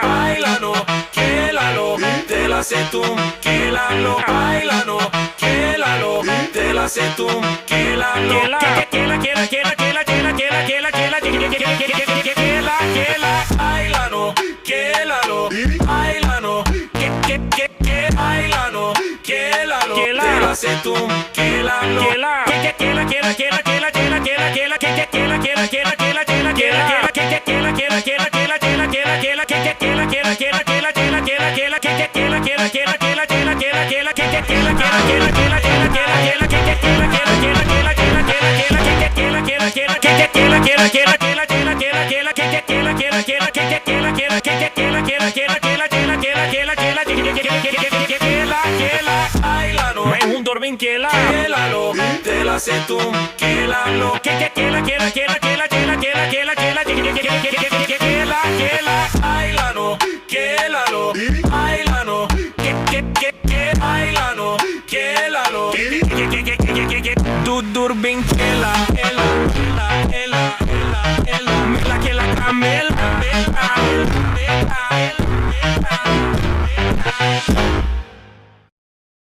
Bailalo, quélalo, te la sé tú, quélalo, bailalo, quélalo, te la sé tú, quélalo, bailalo, quélalo, bailalo, bailalo, quélalo, te la sé tú, quélalo, quélalo, te la sé tú, quélalo, bailalo, quélalo, bailalo, bailalo, quélalo, dur bin quela, ela, mela que la camela,